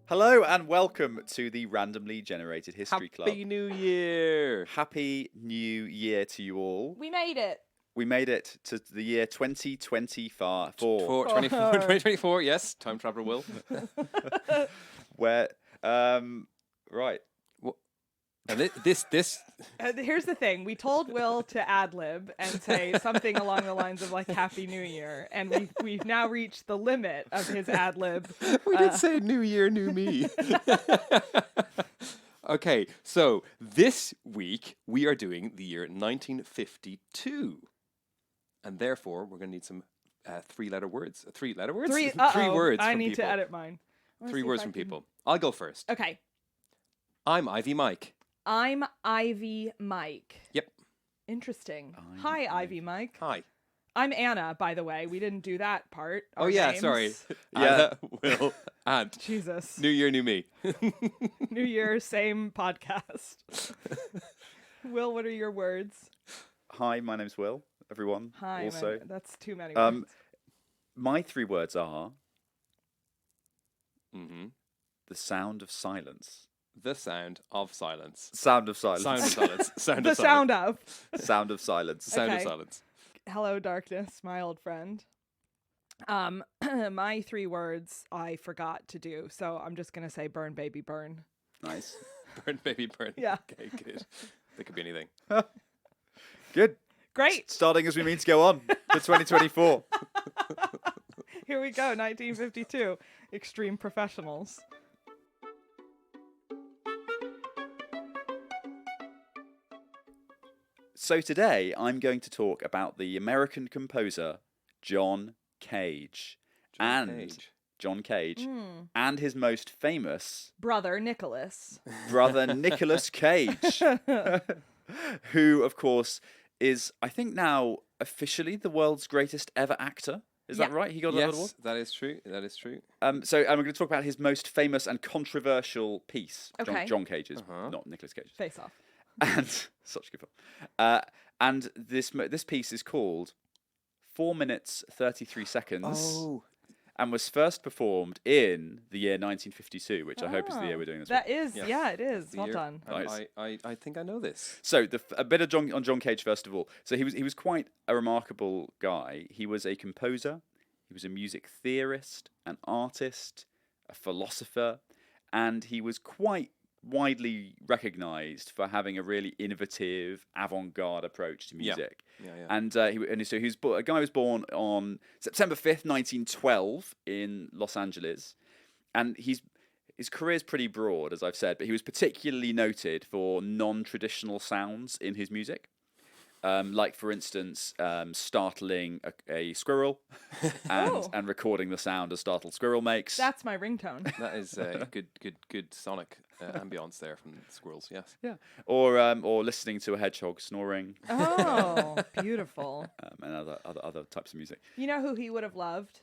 Hello and welcome to the Randomly Generated History Club. Happy New Year! Happy New Year to you all. We made it. We made it to the year 2024. 2024, yes. Time traveler will. Where, right. And this. Here's the thing. We told Will to ad-lib and say something along the lines of like Happy New Year. And we've now reached the limit of his ad-lib. We did say New Year, New Me. Okay, so this week we are doing the year 1952. And therefore, we're going to need some three-letter words. Three-letter words? Three words I from need people. to edit mine. Three words from people. I'll go first. Okay. I'm Ivy Mike. I'm Ivy Mike. Yep. Interesting. Hi, Ivy Mike. Hi. I'm Anna, by the way. We didn't do that part. Oh, Our yeah, names. sorry. Yeah. Will, and Jesus. New Year, New Me. New Year, same podcast. Will, what are your words? Hi, my name's Will, everyone. Hi. Also, That's too many words. my three words are Mm-hmm. the sound of silence. The sound of silence. Sound of silence. Sound of silence. Sound The of silence. sound of. Sound of silence. Sound of Okay. silence. Hello, darkness, my old friend. My three words I forgot to do, so I'm just gonna say burn, baby, burn. Nice. Burn, baby, burn. Yeah. Okay, good. That could be anything. Good. Great. Starting as we mean to go on to 2024. Here we go, 1952. Extreme professionals. So today I'm going to talk about the American composer John Cage. John Cage and his most famous Brother Nicholas. brother Nicolas Cage, who of course is, I think, now officially the world's greatest ever actor. Is that Yeah. right? He got that award? Yes, that is true. That is true. So I'm going to talk about his most famous and controversial piece. Okay. John Cage's, Uh-huh. not Nicolas Cage's. Face off. And such a good film. And this piece is called 4 minutes 33 seconds, Oh, and was first performed in the year 1952, which I hope is the year we're doing this. That week. is, Yes. yeah, it is. the Well year. done. And Nice. I think I know this. So a bit of John Cage first of all. So he was quite a remarkable guy. He was a composer. He was a music theorist, an artist, a philosopher, and he was quite widely recognized for having a really innovative, avant-garde approach to Yeah. music. Yeah. And so he was a guy was born on September 5th, 1912 in Los Angeles, and his career is pretty broad, as I've said, but he was particularly noted for non-traditional sounds in his music. Like, for instance, startling a squirrel Oh. and recording the sound a startled squirrel makes. That's my ringtone. That is good sonic ambience there from squirrels. Yes. Yeah. Or listening to a hedgehog snoring, Oh, beautiful. and other types of music. You know who he would have loved?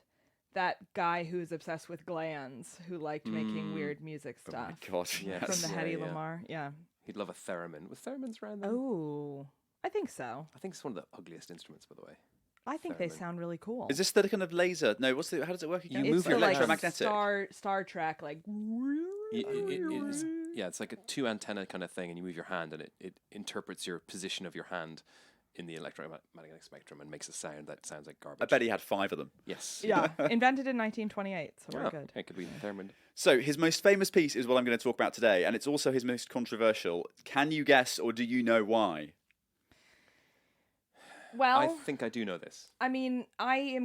That guy who was obsessed with glands, who liked making weird music Oh my stuff. God, Yes. From the Yeah, Hedy yeah. Lamarr. Yeah. He'd love a theremin. Was theremins around then? Oh, I think so. I think it's one of the ugliest instruments, by the way. I think they Theremin. sound really cool. Is this the kind of laser? No, how does it work again? You it's move your the, like, electromagnetic. Star Trek, like. It's like a two antenna kind of thing, and you move your hand, and it interprets your position of your hand in the electromagnetic spectrum and makes a sound that sounds like garbage. I bet he had 5 of them. Yes. Yeah, invented in 1928, so we're Oh, good. it could be theremin. So his most famous piece is what I'm going to talk about today, and it's also his most controversial. Can you guess, or do you know why? Well, I think I do know this. I mean, I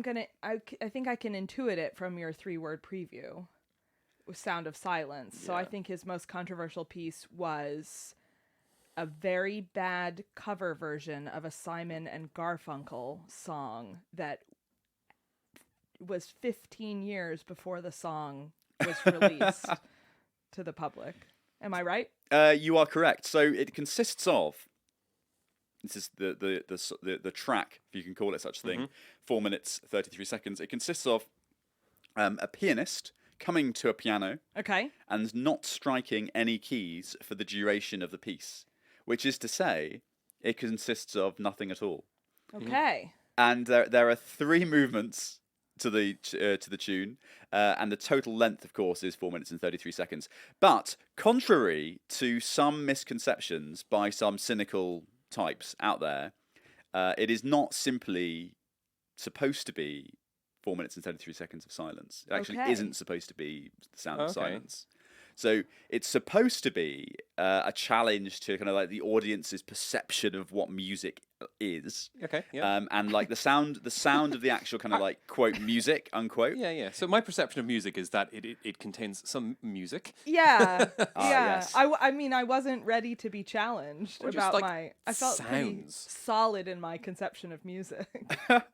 think I can intuit it from your 3-word preview with Sound of Silence. So I Yeah. think his most controversial piece was a very bad cover version of a Simon and Garfunkel song that was 15 years before the song was released to the public. Am I right? You are correct. So it consists of. This is the track, if you can call it such a thing. 4 minutes 33 seconds. It consists of a pianist coming to a piano Okay. and not striking any keys for the duration of the piece, which is to say, it consists of nothing at all. Okay. And there are 3 movements to the tune, and the total length, of course, is 4 minutes and 33 seconds. But contrary to some misconceptions by some cynical types out there, it is not simply supposed to be 4 minutes and 33 seconds of silence. It actually isn't supposed to be the sound of silence. So it's supposed to be a challenge to kind of like the audience's perception of what music is. Okay. Yeah. And like the sound of the actual kind of like quote music unquote. Yeah. So my perception of music is that it contains some music. Yeah. Yeah. Yes. I mean, I wasn't ready to be challenged Or just, about like, I felt pretty sounds. solid in my conception of music.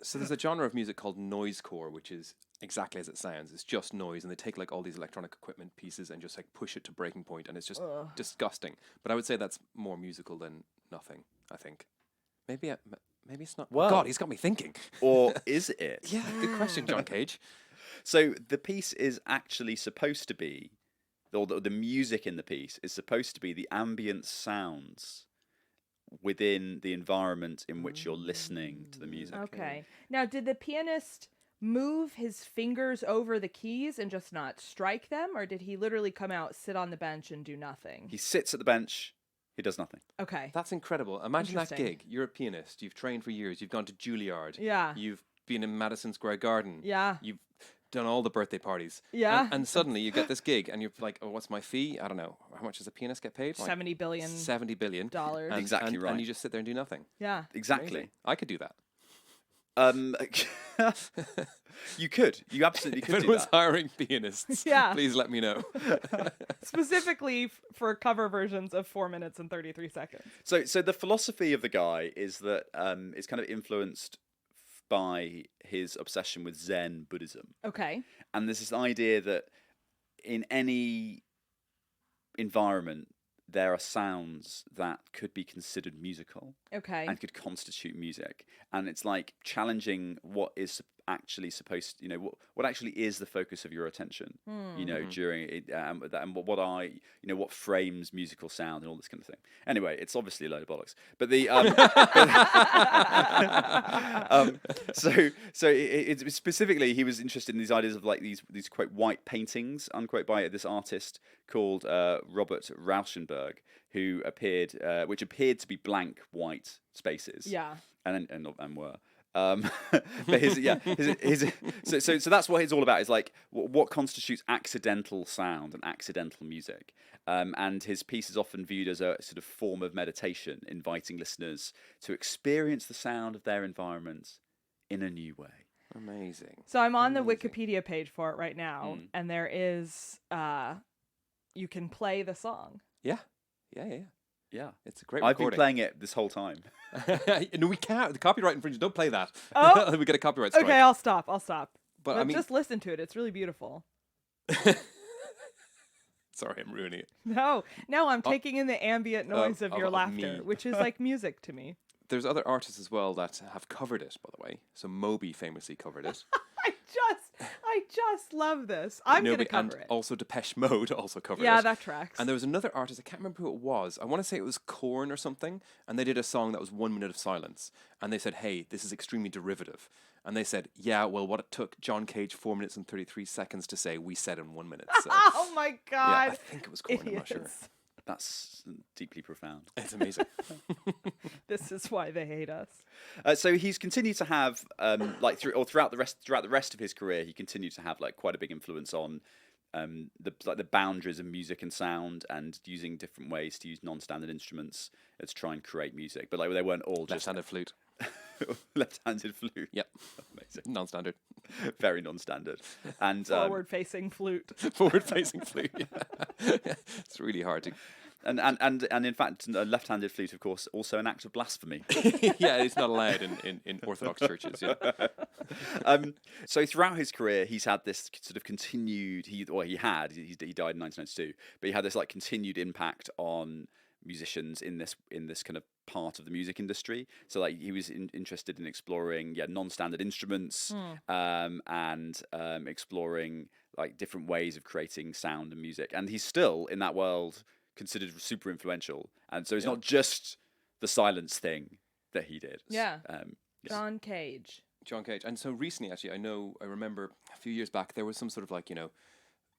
So there's a genre of music called noisecore, which is exactly as it sounds. It's just noise, and they take like all these electronic equipment pieces and just like push it to breaking point, and it's just disgusting. But I would say that's more musical than nothing, I think. Maybe it's not. Well- God, he's got me thinking. Or is it? Yeah, good question, John Cage. So the piece is actually supposed to be, or the music in the piece is supposed to be the ambient sounds within the environment in which you're listening to the music. Okay. Now, did the pianist move his fingers over the keys and just not strike them, or did he literally come out, sit on the bench, and do nothing? He sits at the bench. He does nothing. Okay. That's incredible. Imagine that Interesting. gig. You're a pianist. You've trained for years. You've gone to Juilliard. Yeah. You've been in Madison Square Garden. Yeah. You've done all the birthday parties. Yeah. And suddenly you get this gig and you're like, oh, what's my fee? I don't know. How much does a pianist get paid? Like $70 billion. $70 billion. Dollars. Exactly right. And you just sit there and do nothing. Yeah. Exactly. Amazing. I could do that. You could. You absolutely If could do anyone's that. hiring pianists, Yeah. please let me know. Specifically for cover versions of 4 minutes and 33 seconds. So the philosophy of the guy is that it's kind of influenced by his obsession with Zen Buddhism. Okay. And there's this idea that in any environment, there are sounds that could be considered musical Okay. and could constitute music. And it's like challenging what is actually supposed, what actually is the focus of your attention, during it, and what frames musical sound and all this kind of thing. Anyway, it's obviously a load of bollocks. But the it specifically he was interested in these ideas of like these quote white paintings unquote by this artist called Robert Rauschenberg, who which appeared to be blank white spaces. Yeah. And were. But so that's what it's all about. Is like what constitutes accidental sound and accidental music. And his piece is often viewed as a sort of form of meditation, inviting listeners to experience the sound of their environment in a new way. Amazing. So I'm on the Wikipedia page for it right now, and there is, you can play the song. Yeah. Yeah, It's a great I've recording. been playing it this whole time. No, we can't. The copyright infringement. Don't play that. Oh. We get a copyright strike. Okay, I'll stop. But I mean, just listen to it. It's really beautiful. sorry, I'm ruining it. No, I'm taking in the ambient noise of your of laughter, me. which is like music to me. There's other artists as well that have covered it, by the way. So Moby famously covered it. I just love this. I'm going to cover and it. also Depeche Mode also covered it. Yeah, that tracks. And there was another artist, I can't remember who it was. I want to say it was Korn or something. And they did a song that was 1 minute of silence. And they said, hey, this is extremely derivative. And they said, yeah, well, what it took John Cage 4 minutes and 33 seconds to say, we said in 1 minute. So, Oh my yeah, God. I think it was Korn, I'm not sure. Idiots. That's deeply profound. It's amazing. This is why they hate us. So he's continued to have, throughout the rest of his career, he continued to have like quite a big influence on the boundaries of music and sound, and using different ways to use non-standard instruments to try and create music. But like they weren't all just Left-handed flute. left-handed flute. Yep. Amazing. Non-standard. Very non-standard. And Forward-facing flute. Forward-facing flute. Yeah. It's really hard to... And in fact, a left-handed flute, of course, also an act of blasphemy. Yeah, it's not allowed in Orthodox churches. Yeah. So throughout his career, he's had this sort of continued. He died in 1992, but he had this like continued impact on musicians in this kind of part of the music industry. So like he was interested in exploring non-standard instruments and exploring like different ways of creating sound and music. And he's still in that world considered super influential. And so it's not just the silence thing that he did. Yeah. Yeah. John Cage. John Cage. And so recently, actually, I remember a few years back, there was some sort of like,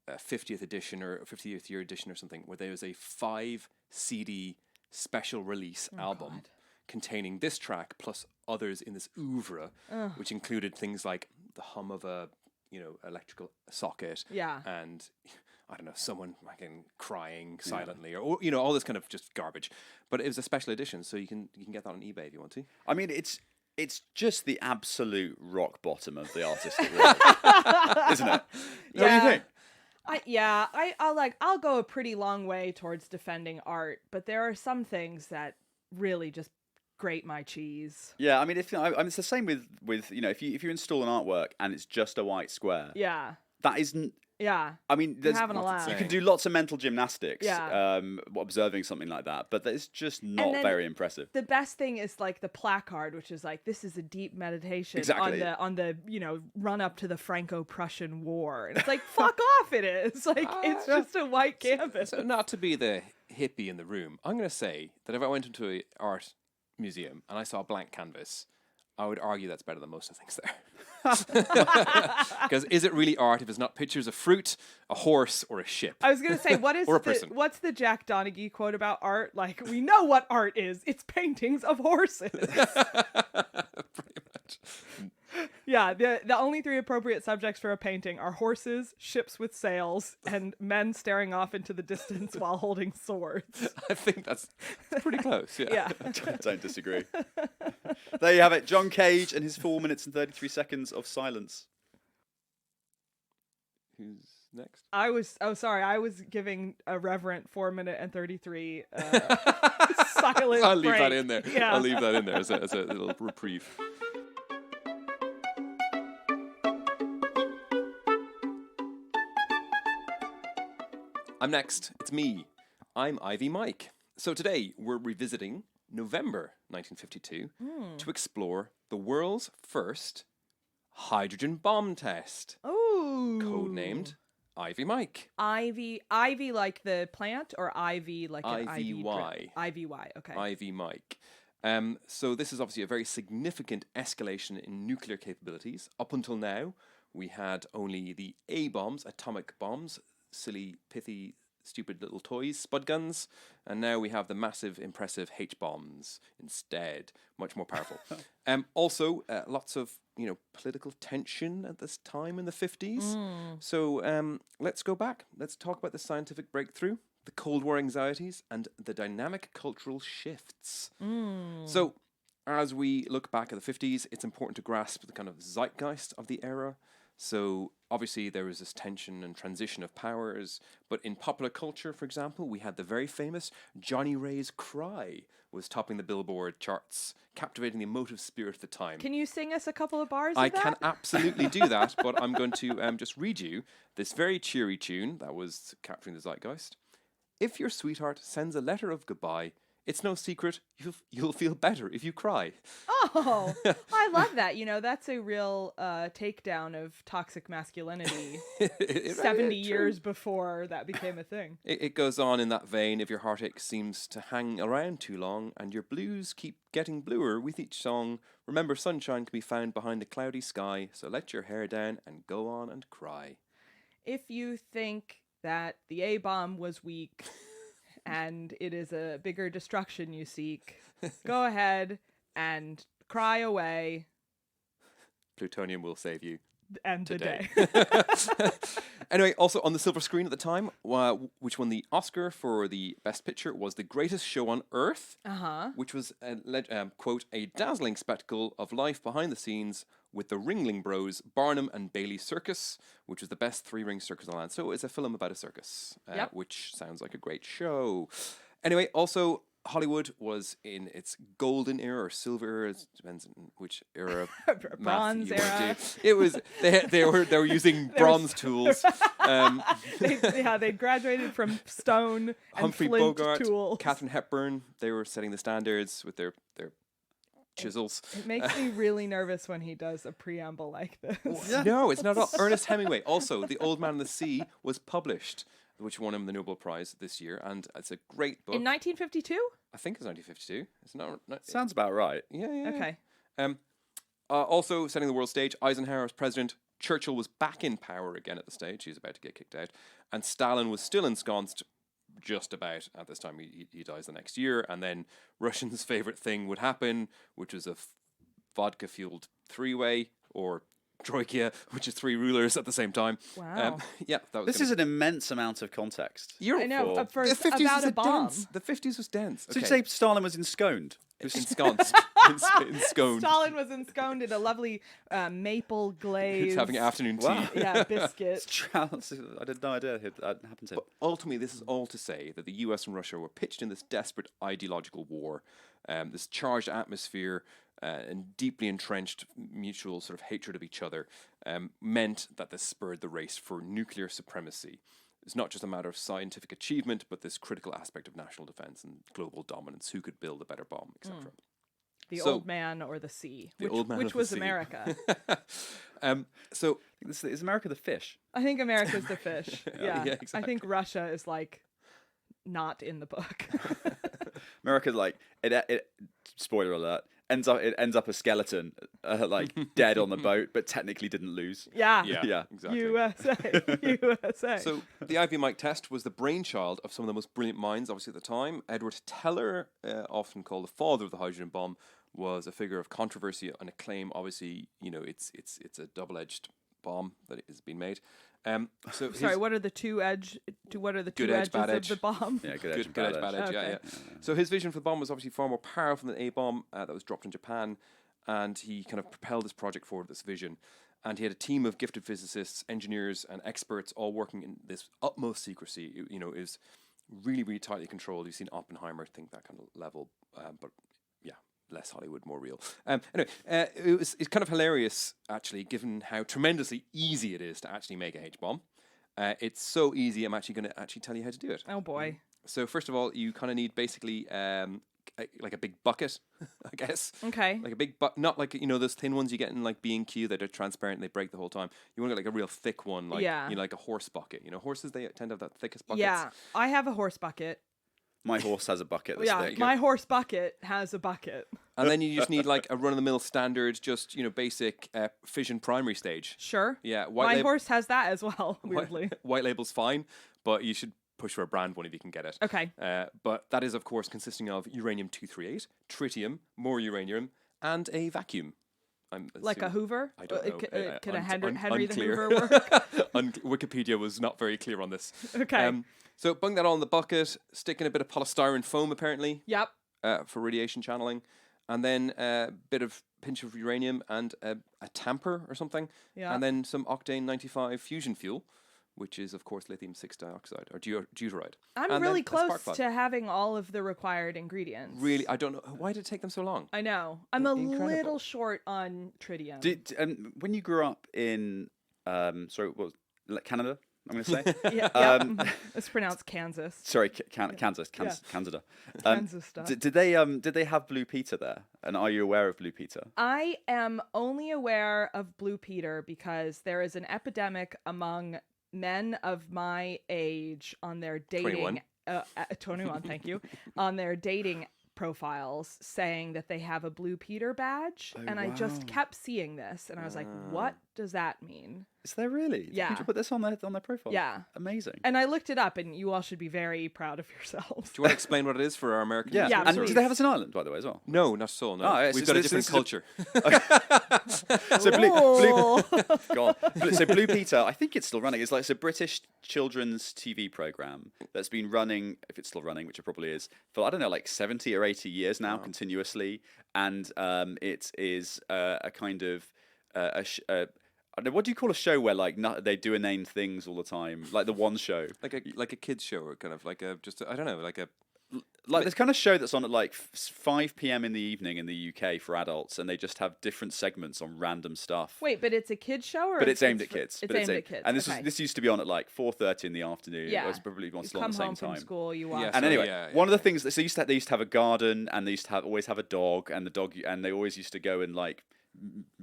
50th edition or 50th year edition or something where there was a 5 CD special release album God. containing this track plus others in this oeuvre, which included things like the hum of a, electrical socket. Yeah. And I don't know, someone fucking crying silently or all this kind of just garbage. But it was a special edition, so you can get that on eBay if you want to. I mean, it's just the absolute rock bottom of the artistic world, isn't it? Yeah. What do you think? I'll go a pretty long way towards defending art, but there are some things that really just grate my cheese. Yeah, I mean, it's the same with if you install an artwork and it's just a white square. Yeah. That isn't. Yeah. I mean, You're having a what's it laugh. you say? can do lots of mental gymnastics. Yeah. Observing something like that, but it's just not then very impressive. The best thing is like the placard, which is like, this is a deep meditation Exactly. on the run up to the Franco-Prussian War. And it's like, fuck off it is. Like, it's just a white canvas. So not to be the hippie in the room, I'm going to say that if I went into an art museum and I saw a blank canvas, I would argue that's better than most of the things there. Because is it really art if it's not pictures of fruit, a horse, or a ship? I was going to say, Or a person. what's the Jack Donaghy quote about art? Like, we know what art is. It's paintings of horses. Pretty much. Yeah, the only 3 appropriate subjects for a painting are horses, ships with sails, and men staring off into the distance while holding swords. I think that's pretty close. Yeah. Yeah. Don't disagree. There you have it, John Cage and his 4 minutes and 33 seconds of silence. Who's next? I was giving a reverent 4 minute and 33 silent I'll leave that break. in there. Yeah. I'll leave that in there as a little reprieve. I'm next. It's me. I'm Ivy Mike. So today we're revisiting November 1952 to explore the world's first hydrogen bomb test, Ooh. codenamed Ivy Mike. Ivy like the plant, or ivy like an ivy drip? IVY. IVY, okay. Ivy Mike. So this is obviously a very significant escalation in nuclear capabilities. Up until now, we had only the A bombs, atomic bombs, silly, pithy, stupid little toys, spud guns, and now we have the massive, impressive H bombs instead, much more powerful. Also, lots of political tension at this time in the 50s. So let's go back. Let's talk about the scientific breakthrough, the Cold War anxieties, and the dynamic cultural shifts. So as we look back at the 50s, it's important to grasp the kind of zeitgeist of the era. So obviously there was this tension and transition of powers, but in popular culture, for example, we had the very famous Johnny Ray's Cry was topping the Billboard charts, captivating the emotive spirit of the time. Can you sing us a couple of bars I of that? can absolutely do that, but I'm going to just read you this very cheery tune that was capturing the zeitgeist. If your sweetheart sends a letter of goodbye, it's no secret you'll feel better if you cry. Oh, I love that. That's a real takedown of toxic masculinity. 70 years before that became a thing. It goes on in that vein. If your heartache seems to hang around too long and your blues keep getting bluer with each song, remember sunshine can be found behind the cloudy sky, so let your hair down and go on and cry. If you think that the A-bomb was weak and it is a bigger destruction you seek, go ahead and cry away. Plutonium will save you. And Today. the day. Anyway, also on the silver screen at the time, which won the Oscar for the Best Picture, was The Greatest Show on Earth, which was, quote, a dazzling spectacle of life behind the scenes with the Ringling Bros, Barnum and Bailey Circus, which was the best three-ring circus on land. So it's a film about a circus, which sounds like a great show. Anyway, also, Hollywood was in its golden era or silver era. It depends on which era. Bronze era. It was they were using bronze tools. They graduated from stone and Humphrey flint Bogart, tools. Katharine Hepburn. They were setting the standards with their chisels. It makes me really nervous when he does a preamble like this. No, it's not at all. Ernest Hemingway. Also, The Old Man and the Sea was published, which won him the Nobel Prize this year, and it's a great book. In 1952? I think it's 1952. It's not Sounds about right. Yeah. Okay. Also, setting the world stage, Eisenhower was president. Churchill was back in power again at the stage. He was about to get kicked out. And Stalin was still ensconced just about at this time. He dies the next year. And then Russians' favorite thing would happen, which was a vodka-fueled three-way, or troika, which is three rulers at the same time. Wow. Yeah, that was This is an immense amount of context. I know. For the 50s about was a bomb. dense. The 50s was dense. So you say Stalin was ensconed? Ensconced. Ensconed. Stalin was ensconed in a lovely maple glaze. He's having afternoon tea. Wow. Yeah, biscuit. I had no idea that happened to him. But ultimately, this is all to say that the US and Russia were pitched in this desperate ideological war, this charged atmosphere and deeply entrenched mutual sort of hatred of each other meant that this spurred the race for nuclear supremacy. It's not just a matter of scientific achievement, but this critical aspect of national defense and global dominance, who could build a better bomb, etc. The old man or the sea, which the was sea. America. So Is America the fish? I think America's the fish. Yeah. Yeah, I exactly. think Russia is like not in the book. America, like it. Spoiler alert. It ends up a skeleton, like dead on the boat, but technically didn't lose. Yeah. Yeah. exactly. USA. So the IV mic test was the brainchild of some of the most brilliant minds, obviously at the time. Edward Teller, often called the father of the hydrogen bomb, was a figure of controversy and acclaim. Obviously, it's a double-edged bomb that has been made. So Sorry, what are the two edges Good edge, bad of edge. the bomb? Yeah, good edge, good edge, bad edge. Okay. Yeah. So his vision for the bomb was obviously far more powerful than a bomb that was dropped in Japan, and he kind of propelled this project forward, this vision. And he had a team of gifted physicists, engineers, and experts all working in this utmost secrecy. It was really, really tightly controlled. You've seen Oppenheimer think that kind of level, but yeah, less Hollywood, more real. Anyway, it's kind of hilarious, actually, given how tremendously easy it is to actually make a H-bomb. It's so easy, I'm actually going to actually tell you how to do it. Oh boy. So first of all, you kind of need basically like a big bucket, I guess. Okay. Like a big not like those thin ones you get in like B&Q that are transparent and they break the whole time. You want to get like a real thick one, like like a horse bucket. Horses, they tend to have that thickest buckets. Yeah, I have a horse bucket. My horse has a bucket. That's thick. My horse bucket has a bucket. And then you just need like a run-of-the-mill standard, just basic fission primary stage. Sure. Yeah, My horse has that as well. Weirdly. White label's fine, but you should push for a brand one if you can get it. Okay. But that is, of course, consisting of uranium-238, tritium, more uranium, and a vacuum. Like a Hoover? I don't know. Can a Henry the unclear. Hoover work? Wikipedia was not very clear on this. Okay. So bung that all in the bucket, stick in a bit of polystyrene foam, apparently. Yep. For radiation channeling. And then a pinch of uranium and a tamper or something. Yeah. And then some octane 95 fusion fuel, which is, of course, lithium-6 dioxide, or deuteride. I'm And really then a spark close plug. to having all of the required ingredients. Really, I don't know. Why did it take them so long? I know. I'm a Incredible. little short on tritium. When you grew up in Canada, I'm going to say. Yeah, it's pronounced Kansas. Sorry, Kansas, Canada. Kansas stuff. Did they have Blue Peter there? And are you aware of Blue Peter? I am only aware of Blue Peter because there is an epidemic among men of my age on their dating 21, thank you, on their dating profiles saying that they have a Blue Peter badge, and I just kept seeing this, and I was like, what does that mean? Is there really? Yeah. Did you put this on their profile? Yeah. Amazing. And I looked it up, and you all should be very proud of yourselves. Do you want to explain what it is for our American Yeah. Yeah, And please. do they have us in Ireland, by the way, as well? No, not so. No, Oh, we've got a different culture. So Ooh. God. So Blue Peter, I think it's still running. It's a British children's TV program that's been running, if it's still running, which it probably is, for I don't know, like 70 or 80 years now, continuously. And it is a kind of I don't know, what do you call a show where they do inane things all the time, like the One Show? like a kids show, or kind of like I don't know, like a Like this kind of show that's on at like 5 p.m. in the evening in the UK for adults, and they just have different segments on random stuff. Wait, but it's a kids show, or But it's aimed at kids. It's But aimed at kids. And okay. this used to be on at like 4:30 in the afternoon. Yeah. It was probably on You still come at the same home from time. school, you watch. Yeah, And So, anyway, yeah, one of the things that they used to have a garden, and they used to always have a dog, and they always used to go and like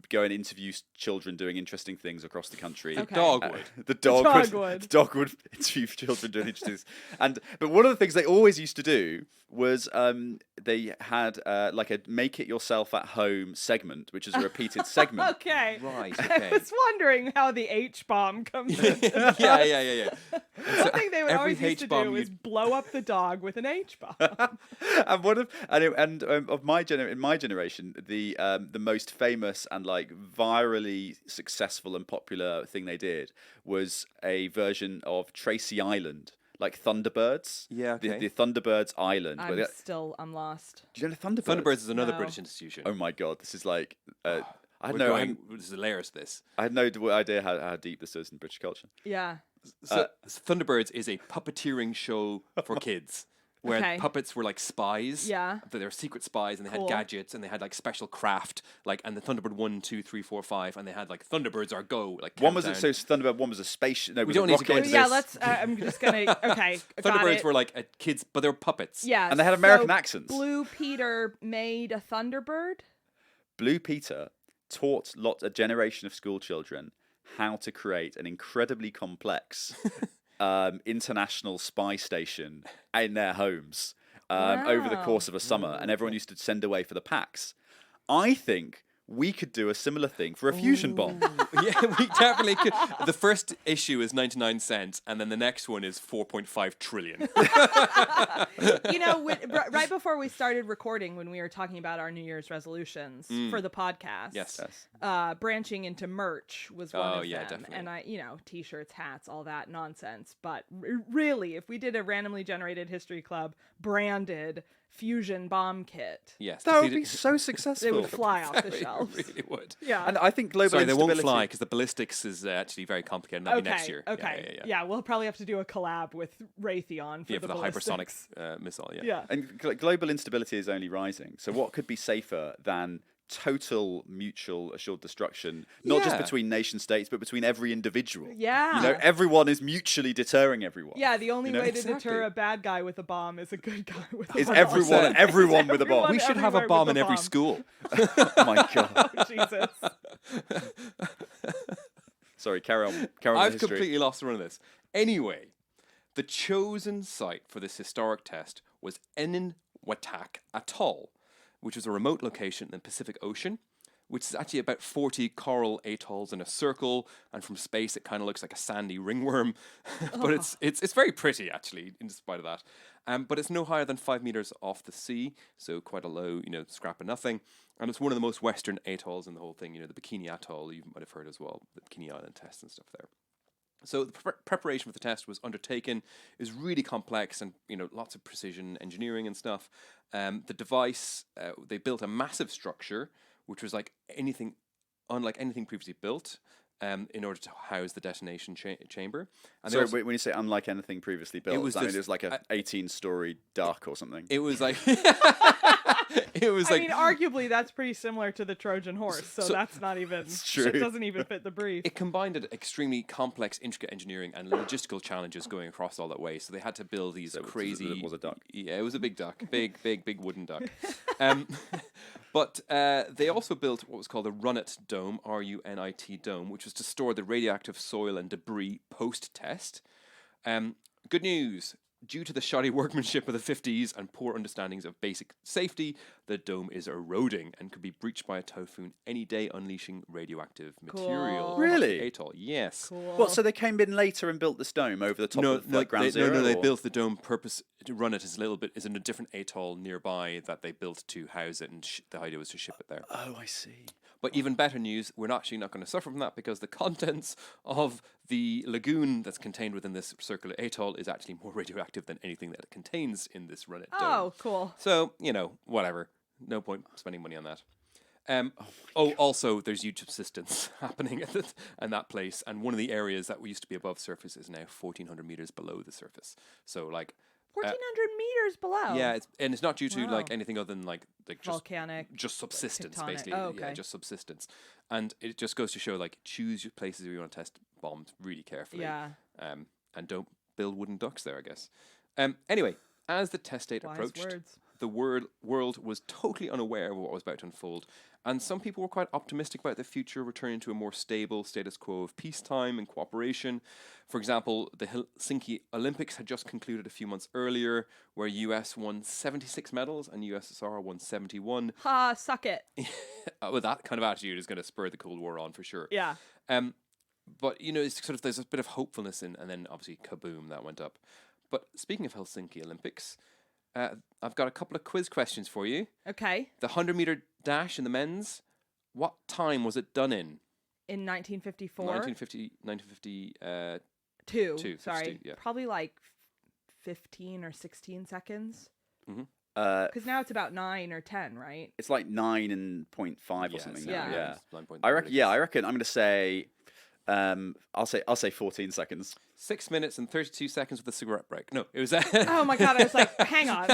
go and interview children doing interesting things across the country. Okay. Dog Uh, would. the dog dog would. would. The dog would interview children doing interesting things. But one of the things they always used to do was they had like a make it yourself at home segment, which is a repeated segment. Okay. Right. I Okay. was wondering how the H bomb comes in. yeah. One thing they would every always used to H-bomb do is blow up the dog with an H bomb. And one of of my in my generation, the most famous and like virally successful and popular thing they did was a version of Tracy Island, like Thunderbirds. Yeah, okay. The Thunderbirds Island. I'm lost. Do you know Thunderbirds? Thunderbirds is another No. British institution. Oh my god, this is like I had We're no going, there's layers to this. I had no idea how deep this is in British culture. Yeah. So Thunderbirds is a puppeteering show for kids. Where Okay. puppets were like spies. Yeah. They were secret spies, and they Cool. had gadgets, and they had like special craft, like and the Thunderbird 1, 2, 3, 4, 5, and they had like Thunderbirds are go. Like One was countdown. Thunderbird. One was a space. No, We was a don't need to go rocket. into Yeah, this. let's. I'm just gonna. Okay, got Thunderbirds it. were like kids, but they were puppets. Yeah, And they had American so accents. Blue Peter made a Thunderbird. Blue Peter taught a generation of school children how to create an incredibly complex international spy station in their homes over the Wow. course of a summer, and everyone used to send away for the packs. I think we could do a similar thing for a fusion bomb. Yeah, we definitely could. The first issue is 99 cents, and then the next one is 4.5 trillion. You know, right before we started recording, when we were talking about our New Year's resolutions for the podcast, Yes. branching into merch was one Oh, of yeah, them. definitely. And t-shirts, hats, all that nonsense. But really, if we did a randomly generated history club branded fusion bomb kit, Yes, That would be so successful. they would fly off the It shelves. really would. Yeah. And I think global Sorry, they won't instability. fly because the ballistics is actually very complicated. And that'll be next year. Okay. Yeah. We'll probably have to do a collab with Raytheon for Yeah, the for the hypersonic ballistics. missile. Yeah. Yeah. And global instability is only rising. So what could be safer than total mutual assured destruction, not just Yeah. between nation states, but between every individual? Yeah. You know, everyone is mutually deterring everyone. Yeah, the only You know? way to Exactly. deter a bad guy with a bomb is a good guy with a Is bomb. everyone with a bomb. We should have a everywhere bomb with in a every bomb. school. Oh my god. Oh, Jesus. Sorry, carry on. Carry on I've with history. completely lost the run of this. Anyway, the chosen site for this historic test was Eninwatak Atoll, which was a remote location in the Pacific Ocean, which is actually about 40 coral atolls in a circle, and from space it kind of looks like a sandy ringworm, but it's very pretty actually, in spite of that. But it's no higher than 5 meters off the sea, so quite a low, scrap of nothing. And it's one of the most western atolls in the whole thing. The Bikini Atoll, you might have heard as well, the Bikini Island test and stuff there. So the preparation for the test was undertaken. It was really complex and, lots of precision engineering and stuff. The device, they built a massive structure, which was unlike anything previously built, in order to house the detonation chamber. And they So also- when you say unlike anything previously built, was does that mean this- it was like a 18-story duck or something? it was like... It was I like... mean, arguably, that's pretty similar to the Trojan horse, so So- that's not even. true. It doesn't even fit the brief. It combined extremely complex, intricate engineering and logistical challenges going across all that way. So they had to build these crazy... It was a duck. Yeah, it was a big duck. Big wooden duck. But they also built what was called the Runit Dome, R-U-N-I-T Dome, which was to store the radioactive soil and debris post-test. Good news. Due to the shoddy workmanship of the 50s and poor understandings of basic safety, the dome is eroding and could be breached by a typhoon any day, unleashing radioactive material. Cool. Really? Atoll, yes. Cool. What? So they came in later and built this dome over the top of Ground Zero? They or- built the dome purpose to run it is in a different atoll nearby that they built to house it, and the idea was to ship it there. Oh, I see. But even better news, we're actually not going to suffer from that because the contents of the lagoon that's contained within this circular atoll is actually more radioactive than anything that it contains in this Runit dome. Oh, cool. So, whatever. No point spending money on that. Also, there's huge subsidence happening in that place, and one of the areas that used to be above surface is now 1,400 meters below the surface. So, 1,400 meters below. yeah, it's not due to Wow. anything other than just Volcanic. just subsistence, tectonic. basically. Oh, Yeah, okay. just subsistence, and it just goes to show choose your places where you want to test bombs really carefully. Yeah. And don't build wooden ducks there, I guess. Anyway, as the test date Wise approached, words. the world was totally unaware of what was about to unfold, and some people were quite optimistic about the future returning to a more stable status quo of peacetime and cooperation. For example, the Helsinki Olympics had just concluded a few months earlier, where US won 76 medals and USSR won 71. Ha, suck it. Well, that kind of attitude is going to spur the Cold War on for sure. Yeah. But, you know, it's sort of, there's a bit of hopefulness in, and then obviously kaboom, that went up. But speaking of Helsinki Olympics, I've got a couple of quiz questions for you. Okay. The 100-meter dash in the men's, what time was it done in? In 1954? 1950, Two. 52, Sorry. yeah. Probably like 15 or 16 seconds. Mm-hmm. Because now it's about 9 or 10, right? It's like 9.5 or something. Yeah. Now. Yeah. 9.3. I reckon. Yeah, I reckon. I'm going to say. I'll say 14 seconds. 6 minutes and 32 seconds with a cigarette break. No, it was. Oh my god! I was like, hang on.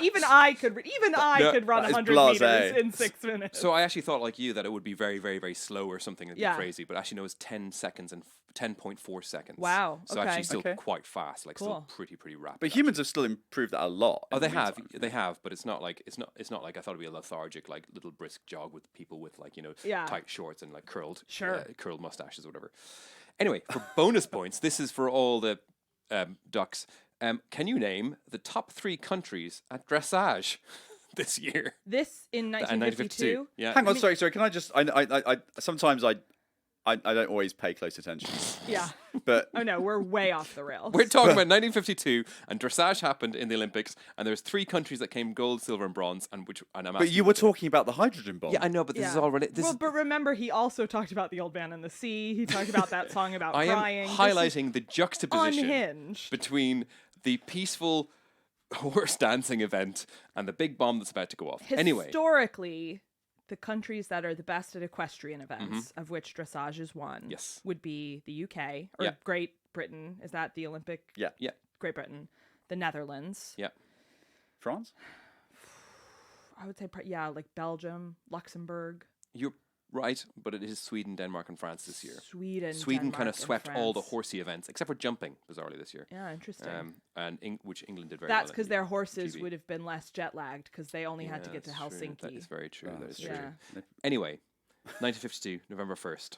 Even I could run that is 100 blasé. meters in 6 minutes. So I actually thought, like you, that it would be very, very, very slow or something. It'd Yeah. be crazy, but actually no, it was 10 seconds and 10.4 seconds. Wow, So okay. actually still Okay. quite fast, like Cool. still pretty rapid. But humans have still improved that a lot. Oh, in they the have, meantime. but it's not like like I thought it'd be a lethargic, like little brisk jog with people with like Yeah. tight shorts and like curled curled mustaches or whatever. Anyway, for bonus points, this is for all the ducks. Can you name the top 3 countries at dressage this year? This in 1952. Yeah. Hang on, sorry. Can I just? I sometimes I don't always pay close attention. Yeah. But Oh no, we're way off the rails. We're talking about 1952, and dressage happened in the Olympics, and there's 3 countries that came gold, silver, and bronze, and I'm but you were talking about the hydrogen bomb. Yeah, I know, but this is all related. Well, but remember, he also talked about the old man in the sea. He talked about that song about I crying. am This is highlighting the juxtaposition unhinged. between the peaceful horse dancing event and the big bomb that's about to go off. Anyway, Historically, the countries that are the best at equestrian events, of which dressage is one, Yes. would be the UK or Yeah. Great Britain. Is that the Olympic? Yeah. yeah, Great Britain, the Netherlands. yeah. France. I would say, like Belgium, Luxembourg, You're right, but it is Sweden, Denmark, and France this year. Sweden. Sweden kind Denmark, of and swept all the France. horsey events, except for jumping, bizarrely, this year. Yeah, interesting. Which England did very That's well. because their horses GB. would have been less jet lagged because they only had to get to that's true. Helsinki. That is very true. That is true. Yeah. Anyway, 1952, November 1st,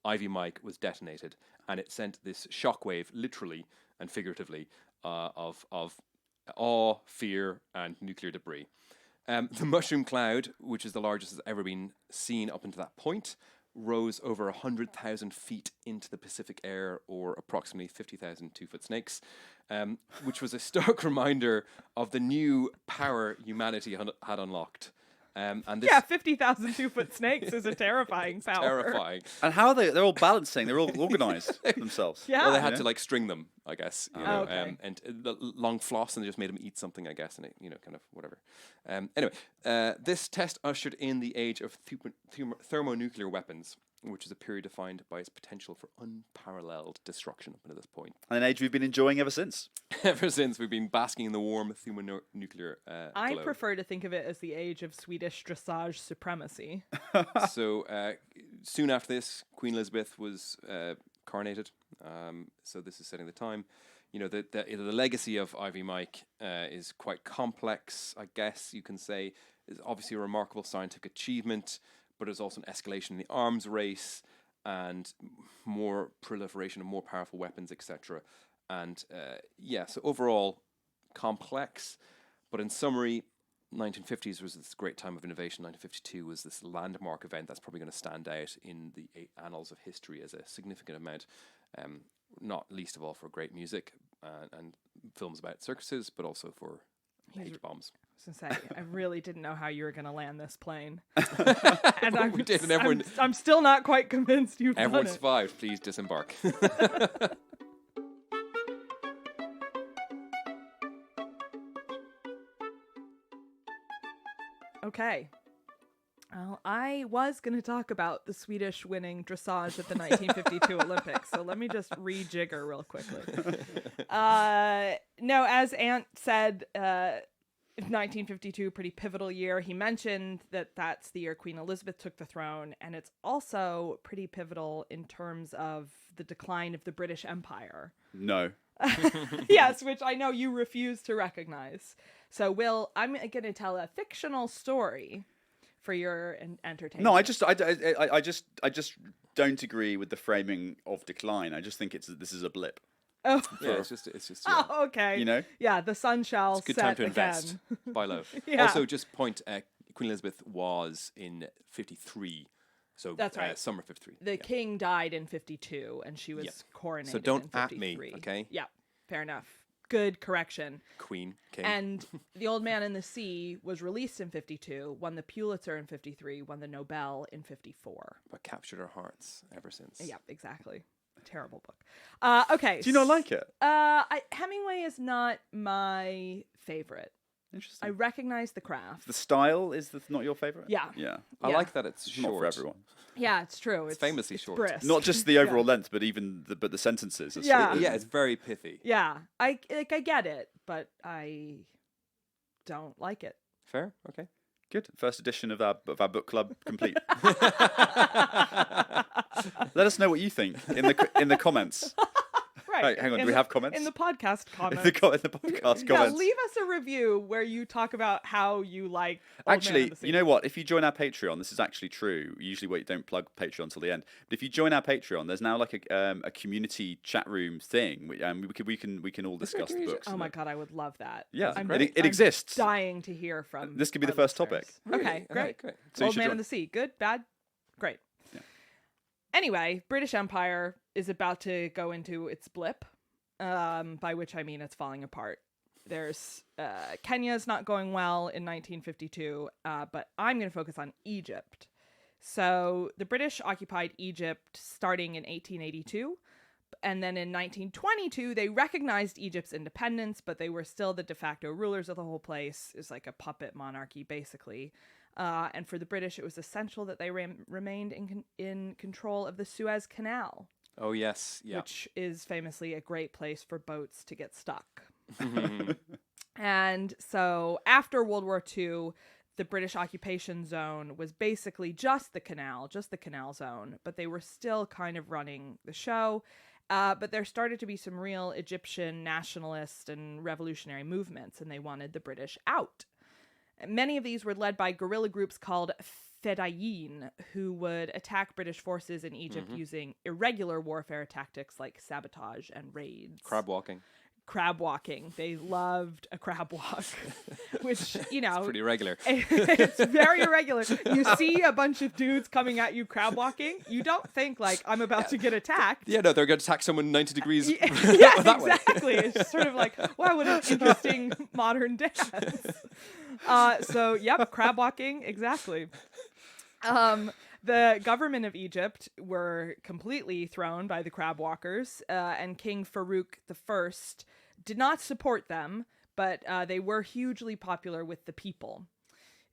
Ivy Mike was detonated, and it sent this shockwave, literally and figuratively, of awe, fear, and nuclear debris. The mushroom cloud, which is the largest that's ever been seen up until that point, rose over 100,000 feet into the Pacific air, or approximately 50,000 2-foot snakes, which was a stark reminder of the new power humanity had unlocked. And this 50,000 2-foot snakes is a terrifying power. terrifying. And how are they? They're all balancing. They're all organised themselves. Yeah. Well, they had Yeah. to like string them, I guess. You Oh, know, okay. and the long floss, and they just made them eat something, I guess, and it, kind of whatever. Anyway, this test ushered in the age of thermonuclear weapons, which is a period defined by its potential for unparalleled destruction up until this point. And an age we've been enjoying ever since. Ever since, we've been basking in the warm thermonuclear I glow. prefer to think of it as the age of Swedish dressage supremacy. So soon after this, Queen Elizabeth was coronated. So this is setting the time. You know, the legacy of Ivy Mike is quite complex, I guess you can say. It's obviously a remarkable scientific achievement, but there's also an escalation in the arms race and more proliferation of more powerful weapons, etc. And so overall complex, but in summary, 1950s was this great time of innovation. 1952 was this landmark event that's probably going to stand out in the annals of history as a significant amount, not least of all for great music and films about circuses, but also for H-bombs. I was gonna say, I really didn't know how you were gonna land this plane, and We did, and everyone- I'm still not quite convinced you've done Everyone it. survived. Please disembark. Okay. Well, I was going to talk about the Swedish winning dressage at the 1952 Olympics, so let me just rejigger real quickly. No, as Ant said, 1952, pretty pivotal year. He mentioned that that's the year Queen Elizabeth took the throne, and it's also pretty pivotal in terms of the decline of the British Empire. No. Yes, which I know you refuse to recognize. So, Will, I'm going to tell a fictional story for your entertainment. No, I just don't agree with the framing of decline. I just think this is a blip. Oh, Yeah, it's just yeah. oh, okay. You know? Yeah, the sun shall It's a good set time to again. invest. Buy low. Yeah. Also, just point, Queen Elizabeth was in 53. So That's right. Summer 53. The king died in 52, and she was Yeah. coronated So don't in at 53. me, okay? Yeah, fair enough. Good correction. Queen, king. And The Old Man and the Sea was released in 52, won the Pulitzer in 53, won the Nobel in 54. But captured our hearts ever since. Yeah, exactly. Terrible book. Okay. Do you not like it? Hemingway is not my favorite. Interesting. I recognize the craft. The style is not your favorite? Yeah. Yeah. I Yeah. like that it's short. Not for everyone. Yeah, it's true. It's famously short. brisk. Not just the overall length, but even the sentences. Are Yeah. sort of- Yeah, it's very pithy. Yeah, I get it, but I don't like it. Fair? Okay. Good. First edition of our book club complete. Let us know what you think in the comments. Right. Hey, hang on, In do we the- have comments? in the podcast In comments? the podcast Yeah, comments. leave us a review where you talk about how you like Old Man Actually, and the Sea. you know what? If you join our Patreon, this is actually true. Usually, we don't plug Patreon till the end. But if you join our Patreon, there's now like a community chat room thing, and we can all discuss the books. Oh and my it. god, I would love that. Yeah, I'm it I'm exists. Dying to hear from. This could be our the first listeners. topic. Okay, great. great. So you Old should Man join. and the Sea, good, bad, great. Yeah. Anyway, British Empire is about to go into its blip, by which I mean it's falling apart. There's Kenya's not going well in 1952, but I'm going to focus on Egypt. So the British occupied Egypt starting in 1882, and then in 1922 they recognized Egypt's independence, but they were still the de facto rulers of the whole place. It's like a puppet monarchy, basically. And for the British, it was essential that they remained in control of the Suez Canal, Oh, yes. Yeah. which is famously a great place for boats to get stuck. And so after World War II, the British occupation zone was basically just the canal zone, but they were still kind of running the show. But there started to be some real Egyptian nationalist and revolutionary movements, and they wanted the British out. Many of these were led by guerrilla groups called Fedayeen, who would attack British forces in Egypt using irregular warfare tactics like sabotage and raids. Crab walking. Crab walking. They loved a crab walk, which, you know, Pretty regular. it's very irregular. You see a bunch of dudes coming at you crab walking. You don't think like I'm about to get attacked. Yeah, no, they're going to attack someone 90 degrees Yeah, that way. exactly. It's just sort of like, wow, what an interesting modern dance. So, yep, crab walking, exactly. The government of Egypt were completely thrown by the crab walkers, and King Farouk I did not support them, but they were hugely popular with the people.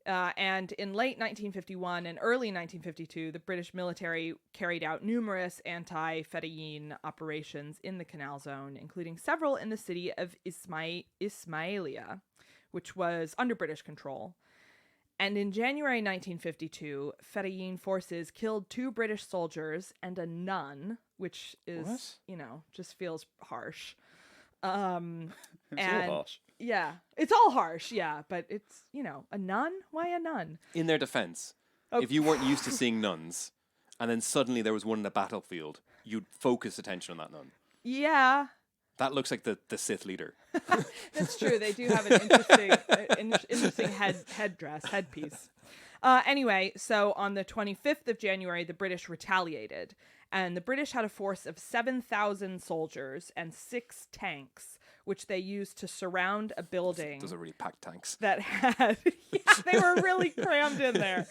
And in late 1951 and early 1952, the British military carried out numerous anti-Fedayeen operations in the Canal Zone, including several in the city of Ismailia, which was under British control. And in January 1952, Fedayeen forces killed 2 British soldiers and a nun, which is, What? you know, just feels harsh. It's all harsh. Yeah, it's all harsh, yeah, but it's, you know, a nun? Why a nun? In their defense, if you weren't used to seeing nuns, and then suddenly there was one in a battlefield, you'd focus attention on that nun. Yeah, That looks like the Sith leader. that's true. They do have an interesting headpiece. Anyway, so on the 25th of January, the British retaliated, and the British had a force of 7,000 soldiers and 6 tanks, which they used to surround a building. Those are really packed tanks. That had, yeah, they were really crammed in there.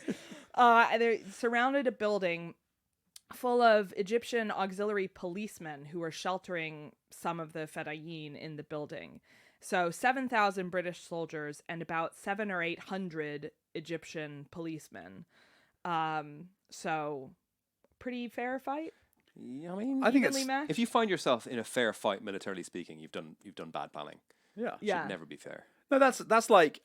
They surrounded a building full of Egyptian auxiliary policemen who were sheltering some of the Fedayeen in the building. So 7,000 British soldiers and about 700 or 800 Egyptian policemen. So pretty fair fight. Yeah, I mean, I think Evenly it's matched? if you find yourself in a fair fight, militarily speaking, you've done bad balling. yeah. Yeah. Should never be fair. No, that's like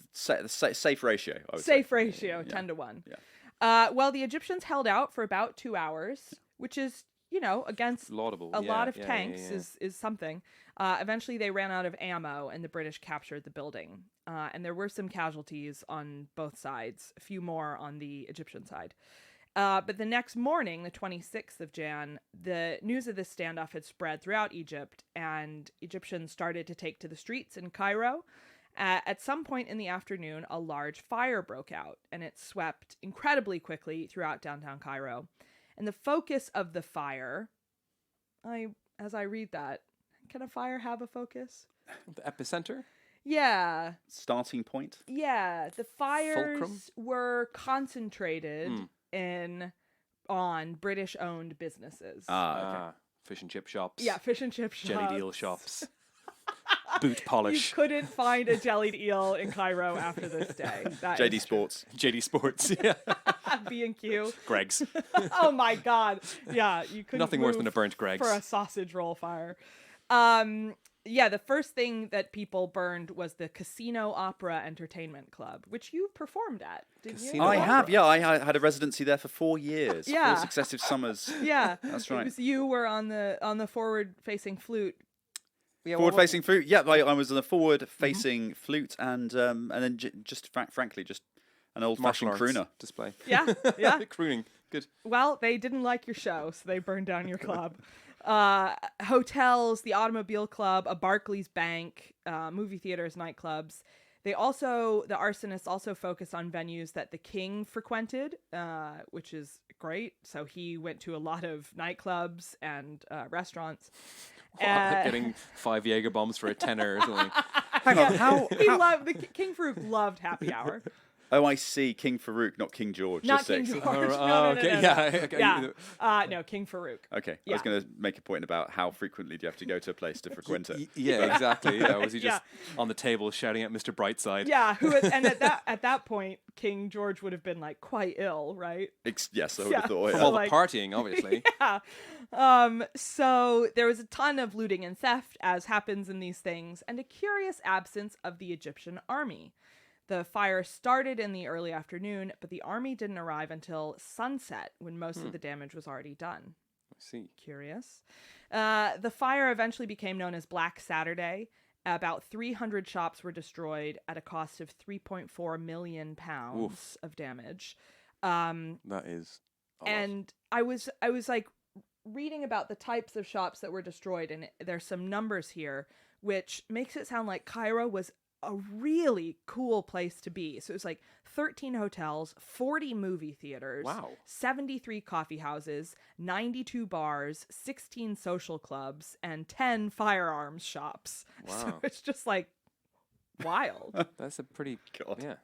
safe ratio. I would say. Safe ratio, Yeah. 10 to 1. Yeah. Well, the Egyptians held out for about 2 hours, which is, against Laudable. a Yeah, lot of yeah, tanks yeah, yeah. is something. Eventually, they ran out of ammo, and the British captured the building. And there were some casualties on both sides, a few more on the Egyptian side. But the next morning, the 26th of Jan, the news of this standoff had spread throughout Egypt, and Egyptians started to take to the streets in Cairo. At some point in the afternoon, a large fire broke out, and it swept incredibly quickly throughout downtown Cairo. And the focus of the fire, as I read that, can a fire have a focus? The epicenter? Yeah. Starting point. Yeah. The fires Fulcrum? were concentrated on British-owned businesses. Okay. Fish and chip shops. Yeah, fish and chip shops. Jellied eel shops. Boot You polish. couldn't find a jellied eel in Cairo after this day. That JD is Sports. JD Sports. Yeah. B&Q. Greg's. Oh my God. Yeah, you couldn't Nothing worse than move a burnt Greg's. for a sausage roll fire. Yeah, the first thing that people burned was the Casino Opera Entertainment Club, which you performed at, didn't Casino you? I Opera. have, yeah. I had a residency there for 4 years. Yeah. 4 successive summers. Yeah, That's It right. was you were on the forward-facing flute. Yeah, Forward-facing flute. Yeah, I was on a forward-facing flute, and then just frankly, just an old-fashioned martial arts crooner. display. Yeah, yeah. Crooning. Good. Well, they didn't like your show, so they burned down your club. Hotels, the Automobile Club, a Barclays Bank, movie theaters, nightclubs. The arsonists also focused on venues that the king frequented, which is great. So he went to a lot of nightclubs and restaurants. Like getting 5 Jaeger bombs for a tenner or something. Hang on, how? King Farouk loved happy hour. Oh, I see. King Farouk, not King George. Not just King six. George. Oh, No, okay, no. yeah, okay. Yeah. No, King Farouk. Okay, I Yeah. was going to make a point about how frequently do you have to go to a place to frequent it. Yeah, exactly. Yeah, was he just Yeah. on the table shouting at Mr. Brightside? Yeah, and at that point, King George would have been like quite ill, right? Yes, I would have Yeah. thought. From Yeah. all the Like- partying, obviously. Yeah. So there was a ton of looting and theft, as happens in these things, and a curious absence of the Egyptian army. The fire started in the early afternoon, but the army didn't arrive until sunset, when most of the damage was already done. I see. Curious. The fire eventually became known as Black Saturday. About 300 shops were destroyed at a cost of £3.4 million of damage. That is a lot. And I was like reading about the types of shops that were destroyed, and there's some numbers here, which makes it sound like Cairo was a really cool place to be. So it was like 13 hotels, 40 movie theaters, Wow. 73 coffee houses, 92 bars, 16 social clubs, and 10 firearms shops. So Wow. it's just like wild. That's a pretty... God. Yeah.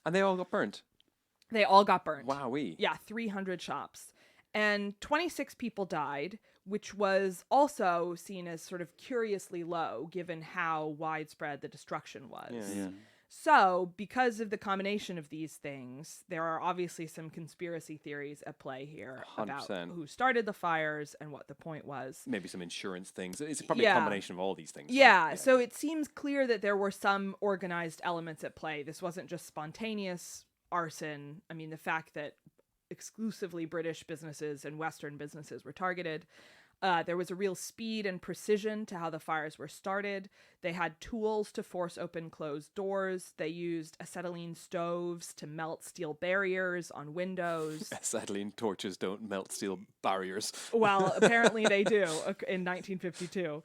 And they all got burnt. They all got burnt. Wowee. Yeah, 300 shops. And 26 people died, which was also seen as sort of curiously low given how widespread the destruction was. Yeah. So, because of the combination of these things, there are obviously some conspiracy theories at play here about 100%. who started the fires and what the point was. Maybe some insurance things. It's probably Yeah. a combination of all these things. Yeah, so it seems clear that there were some organized elements at play. This wasn't just spontaneous arson. I mean, the fact that exclusively British businesses and Western businesses were targeted. There was a real speed and precision to how the fires were started. They had tools to force open closed doors. They used acetylene stoves to melt steel barriers on windows. Acetylene torches don't melt steel barriers. Well, apparently they do in 1952.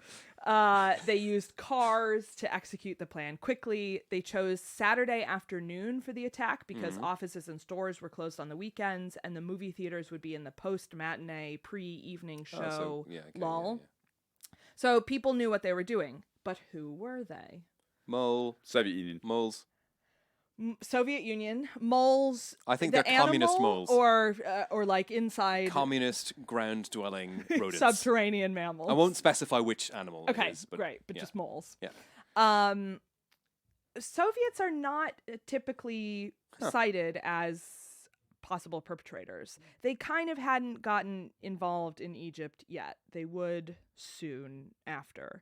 They used cars to execute the plan quickly. They chose Saturday afternoon for the attack because offices and stores were closed on the weekends, and the movie theaters would be in the post-matinee, pre-evening show lull. So people knew what they were doing. But who were they? Mole. Soviet Union. Moles. Soviet Union, moles. I think the they're communist animal, moles. or like inside Communist ground-dwelling rodents. subterranean mammals. I won't specify which animal it Okay, is. But great, but yeah. just moles. Yeah. Soviets are not typically cited as possible perpetrators. They kind of hadn't gotten involved in Egypt yet. They would soon after.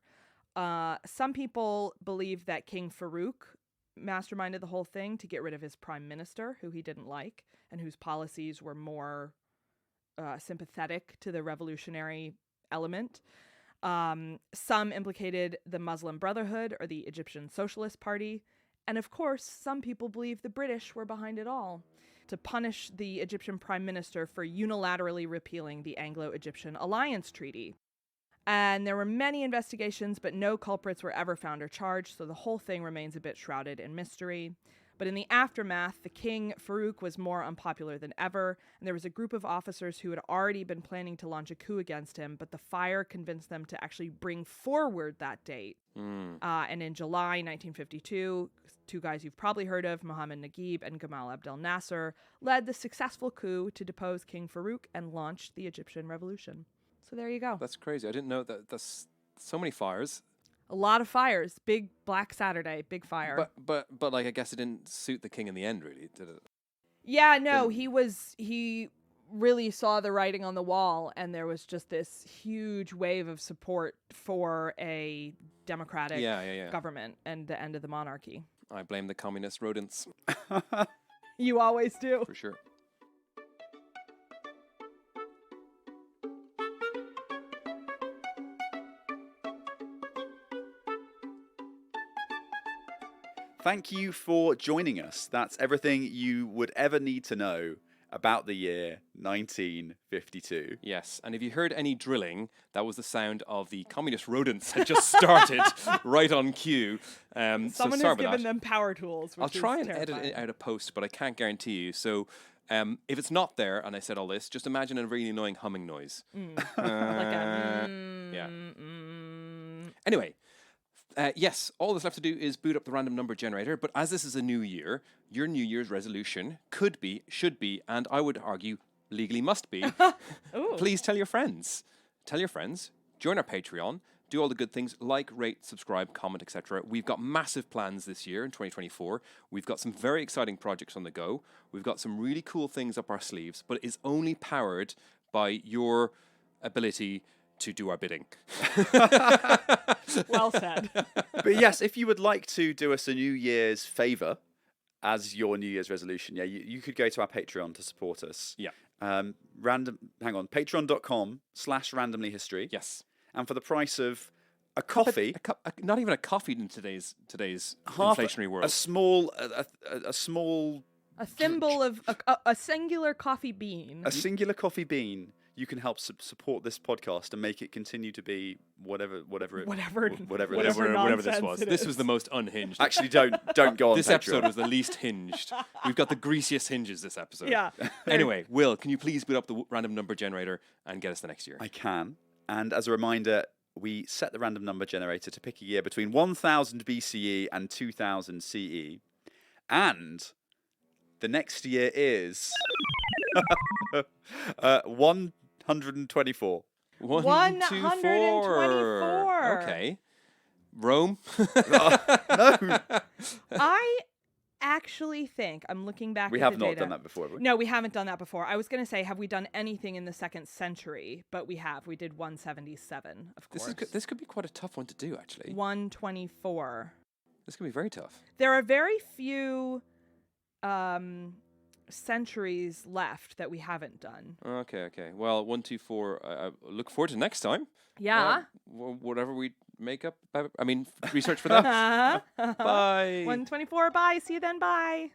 Some people believe that King Farouk masterminded the whole thing to get rid of his prime minister, who he didn't like, and whose policies were more sympathetic to the revolutionary element. Some implicated the Muslim Brotherhood or the Egyptian Socialist Party. And of course, some people believe the British were behind it all to punish the Egyptian prime minister for unilaterally repealing the Anglo-Egyptian Alliance Treaty. And there were many investigations, but no culprits were ever found or charged, so the whole thing remains a bit shrouded in mystery. But in the aftermath, the king, Farouk, was more unpopular than ever, and there was a group of officers who had already been planning to launch a coup against him, but the fire convinced them to actually bring forward that date. And in July 1952, two guys you've probably heard of, Mohammed Naguib and Gamal Abdel Nasser, led the successful coup to depose King Farouk and launched the Egyptian Revolution. So there you go. That's crazy. I didn't know that. That's so many fires. A lot of fires. Big Black Saturday, big fire. But like, I guess it didn't suit the king in the end, really, did it? Yeah, no, he really saw the writing on the wall, and there was just this huge wave of support for a democratic government and the end of the monarchy. I blame the communist rodents. You always do. For sure. Thank you for joining us. That's everything you would ever need to know about the year 1952. Yes, and if you heard any drilling, that was the sound of the communist rodents had just started right on cue. Someone so has sorry about given that. them power tools. Which I'll try is and edit terrifying. it out of post, but I can't guarantee you. So if it's not there, and I said all this, just imagine a really annoying humming noise. Like a Yeah. Anyway. Yes, all that's left to do is boot up the random number generator, but as this is a new year, your New Year's resolution could be, should be, and I would argue legally must be, please tell your friends. Tell your friends, join our Patreon, do all the good things like rate, subscribe, comment, etc. We've got massive plans this year in 2024. We've got some very exciting projects on the go. We've got some really cool things up our sleeves, but it's only powered by your ability to do our bidding. Well said. But yes, if you would like to do us a New Year's favour as your New Year's resolution, you could go to our Patreon to support us. Yeah. Patreon.com/randomlyhistory. Yes. And for the price of a coffee, not even a coffee in today's half inflationary world. a small A thimble of a singular coffee bean. a singular coffee bean, you can help support this podcast and make it continue to be whatever it Whatever Whatever this nonsense was. it This is. was the most unhinged. Actually, don't go on. This Patreon. episode was the least hinged. We've got the greasiest hinges this episode. Yeah. Anyway, Will, can you please boot up the random number generator and get us the next year? I can. And as a reminder, we set the random number generator to pick a year between 1000 BCE and 2000 CE. And the next year is 124. 124. Okay. Rome. No, I actually think, I'm looking back we at have the not data. done that before. Have we? No, we haven't done that before. I was going to say, have we done anything in the 2nd century? But we have. We did 177, of course. This could be quite a tough one to do, actually. 124. This could be very tough. There are very few centuries left that we haven't done. Okay. Well, 124. I look forward to next time. Yeah. Whatever we make up. I mean, research for that. Bye. 124. Bye. See you then. Bye.